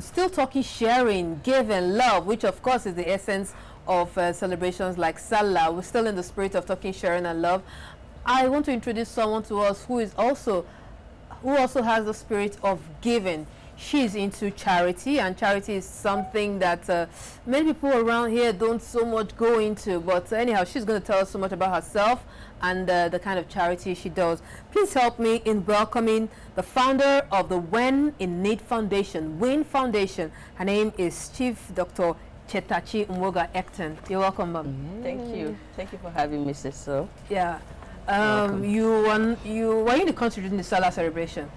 Still talking sharing, giving, love, which of course is the essence of celebrations like Salah. We're still in the spirit of talking sharing and love. I want to introduce someone to us who also has the spirit of giving. She's into charity, and charity is something that many people around here don't so much go into. But anyhow, she's going to tell us so much about herself and the kind of charity she does. Please help me in welcoming the founder of the When in Need Foundation, WIN Foundation. Her name is Chief Dr Chetachi Ecton. You're welcome, Mom. Thank you. Thank you for having me, sister. Yeah. You were in the country during the Salah celebration.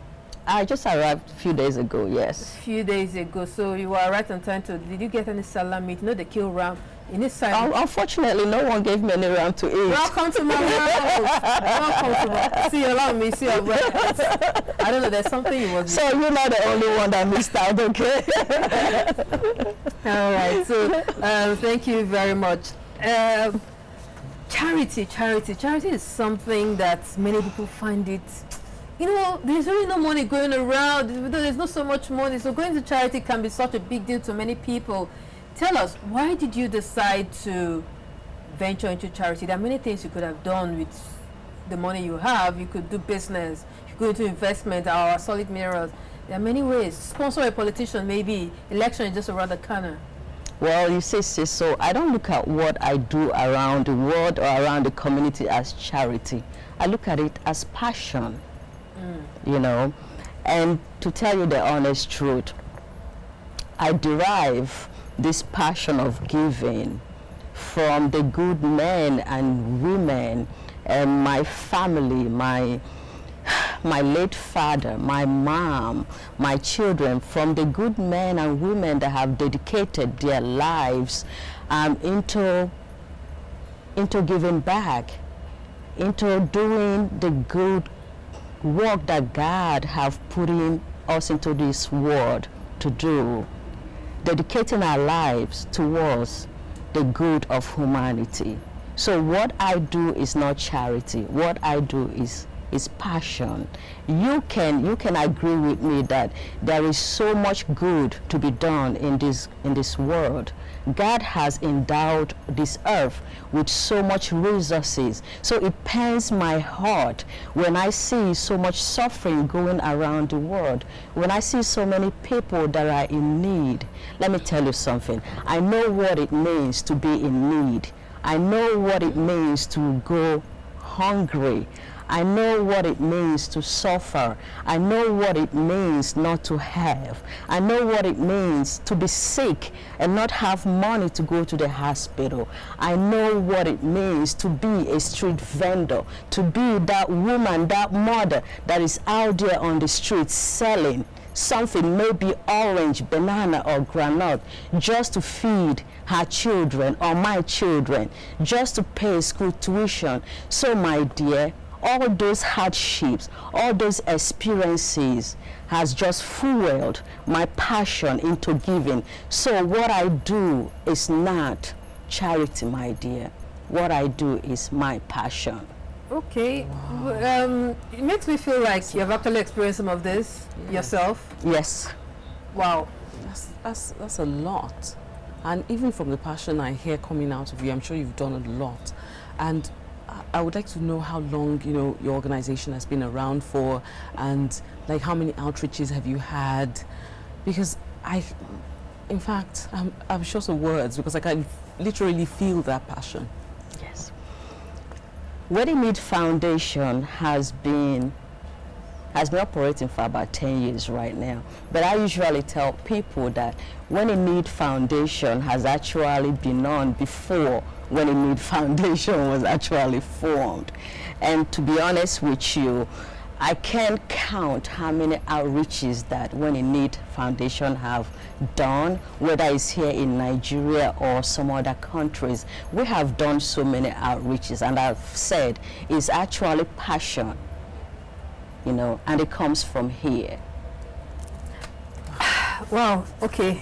I just arrived a few days ago, yes. A few days ago, so you were right on time. Did you get any Salah meat? You know they kill ram in this side. Unfortunately, no one gave me any ram to eat. Welcome to my house. Welcome to my. See, allow me. See, I don't know. There's something you was. So you're not the only one that missed out, okay? All right. So thank you very much. Charity is something that many people find it. You know, there's really no money going around. There's not so much money. So going to charity can be such a big deal to many people. Tell us, why did you decide to venture into charity? There are many things you could have done with the money you have. You could do business. You could do investment or solid minerals. There are many ways. Sponsor a politician, maybe. Election is just around the corner. Well, you see, sis, so I don't look at what I do around the world or around the community as charity. I look at it as passion. You know, and to tell you the honest truth, I derive this passion of giving from the good men and women and my family, my late father, my mom, my children, from the good men and women that have dedicated their lives into giving back, into doing the good work that God have put in us into this world to do, dedicating our lives towards the good of humanity. So what I do is not charity. What I do is passion. You can agree with me that there is so much good to be done in this world. God has endowed this earth with so much resources. So it pains my heart when I see so much suffering going around the world, when I see so many people that are in need. Let me tell you something. I know what it means to be in need. I know what it means to go hungry. I know what it means to suffer. I know what it means not to have. I know what it means to be sick and not have money to go to the hospital. I know what it means to be a street vendor, to be that woman, that mother that is out there on the street selling something, maybe orange, banana, or granite, just to feed her children or my children, just to pay school tuition. So, my dear, all those hardships, all those experiences has just fueled my passion into giving. So what I do is not charity, my dear. What I do is my passion. Okay. Wow. It makes me feel like you've actually experienced some of this yourself. Yes. Wow. That's a lot. And even from the passion I hear coming out of you, I'm sure you've done a lot. And I would like to know how long, you know, your organization has been around for, and like how many outreaches have you had? Because in fact, I'm short of words because I can literally feel that passion. Yes. When in Need Foundation has been operating for about 10 years right now. But I usually tell people that When in Need Foundation has actually been on before When in Need Foundation was actually formed. And to be honest with you, I can't count how many outreaches that When in Need Foundation have done, whether it's here in Nigeria or some other countries. We have done so many outreaches, and I've said it's actually passion, you know, and it comes from here. Wow, okay.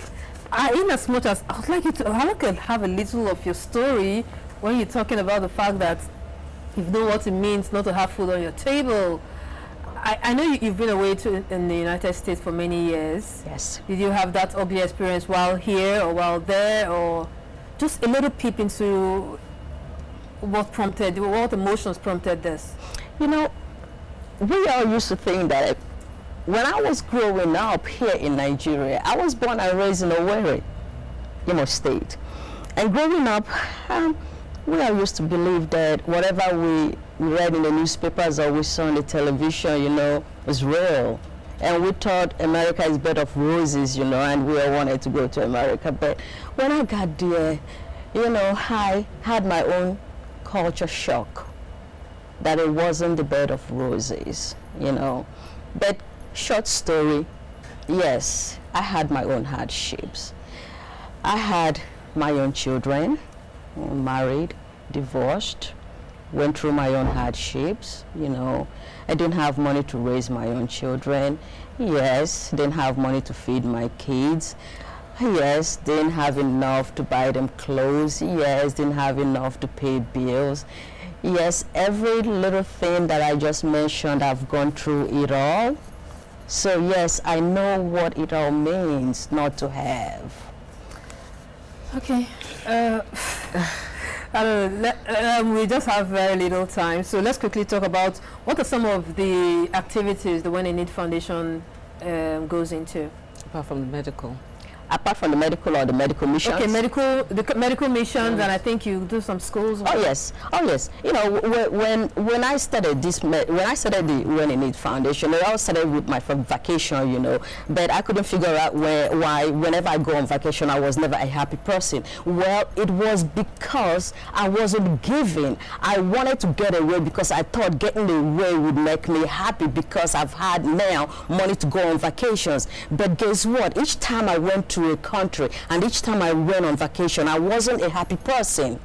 In as much as I would like you to have a little of your story when you're talking about the fact that you know what it means not to have food on your table. I know you've been away in the United States for many years. Yes. Did you have that ugly experience while here or while there, or just a little peep into what emotions prompted this? You know, we all used to think that when I was growing up here in Nigeria, I was born and raised in Owerri, State. And growing up, we all used to believe that whatever we read in the newspapers or we saw on the television, was real. And we thought America is bed of roses, and we all wanted to go to America. But when I got there, I had my own culture shock that it wasn't the bed of roses, But short story, yes, I had my own hardships. I had my own children, married, divorced, went through my own hardships, I didn't have money to raise my own children. Yes, didn't have money to feed my kids. Yes, didn't have enough to buy them clothes. Yes, didn't have enough to pay bills. Yes, every little thing that I just mentioned, I've gone through it all. So yes, I know what it all means not to have. Okay. I don't know. We just have very little time, so let's quickly talk about what are some of the activities the When in Need Foundation goes into. Apart from the medical. Apart from the medical or the medical missions? Okay, the medical missions, and I think you do some schools. Oh yes. When I started the When in Need Foundation, it all started with my vacation, but I couldn't figure out why whenever I go on vacation I was never a happy person. Well, it was because I wasn't giving. I wanted to get away because I thought getting away would make me happy because I've had now money to go on vacations. But guess what? Each time I went to a country and each time I went on vacation, I wasn't a happy person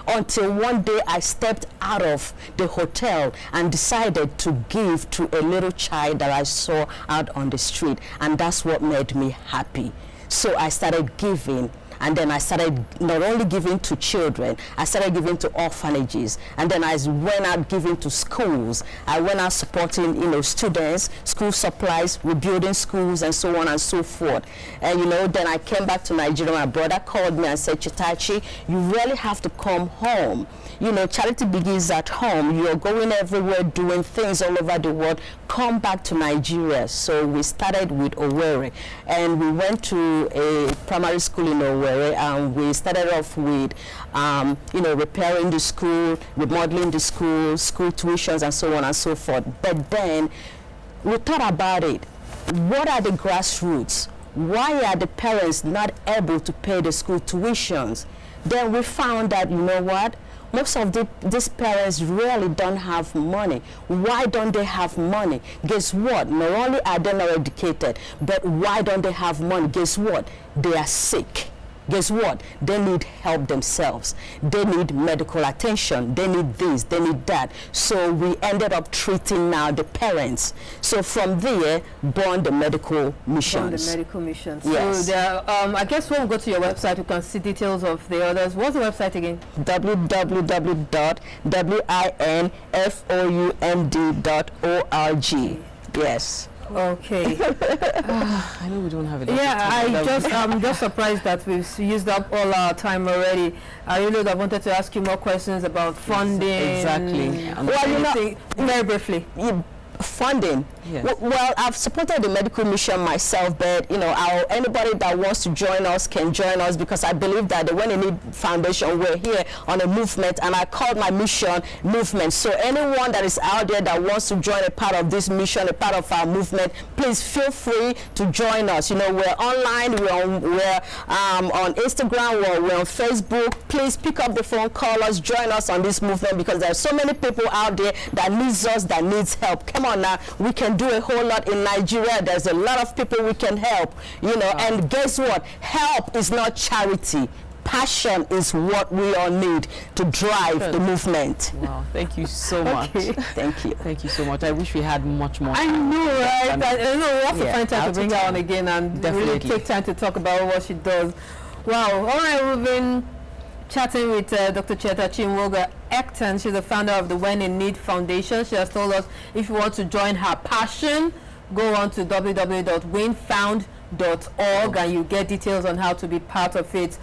until one day I stepped out of the hotel and decided to give to a little child that I saw out on the street, and that's what made me happy. So I started giving. And then I started not only giving to children, I started giving to orphanages. And then I went out giving to schools. I went out supporting, students, school supplies, rebuilding schools, and so on and so forth. And, then I came back to Nigeria. My brother called me and said, Chetachi, you really have to come home. Charity begins at home. You're going everywhere, doing things all over the world. Come back to Nigeria. So we started with Owerri. And we went to a primary school in Owerri. And we started off with, repairing the school, remodeling the school, school tuitions, and so on and so forth. But then we thought about it. What are the grassroots? Why are the parents not able to pay the school tuitions? Then we found that, most of these parents really don't have money. Why don't they have money? Guess what? Not only are they not educated, but why don't they have money? Guess what? They are sick. Guess what? They need help themselves. They need medical attention. They need this, they need that. So we ended up treating now the parents. So from there, born the medical missions. Born the medical missions. Yes. So there, I guess when we go to your website, we can see details of the others. What's the website again? www.winfound.org. Yes. Okay. I know we don't have enough time. I'm just surprised that we've used up all our time already. I really would have wanted to ask you more questions about funding. Exactly. Well, very briefly. Funding. Yes. Well, I've supported the medical mission myself, but anybody that wants to join us can join us, because I believe that the When in Need Foundation, we're here on a movement, and I call my mission movement. So anyone that is out there that wants to join a part of this mission, a part of our movement, please feel free to join us. We're online, we're on Instagram, we're on Facebook. Please pick up the phone, call us, join us on this movement, because there are so many people out there that needs us, that needs help. Come on now, we can do a whole lot in Nigeria. There's a lot of people we can help, and guess what? Help is not charity. Passion is what we all need to drive the movement. Wow, thank you so much. Thank you. Thank you so much. I wish we had much more time. I know, right? I know, we have to find time to bring her on again and really take time to talk about what she does. Wow. All right, we've been chatting with Dr. Chetachi Ecton. She's the founder of the When in Need Foundation. She has told us if you want to join her passion, go on to www.winfound.org and you get details on how to be part of it.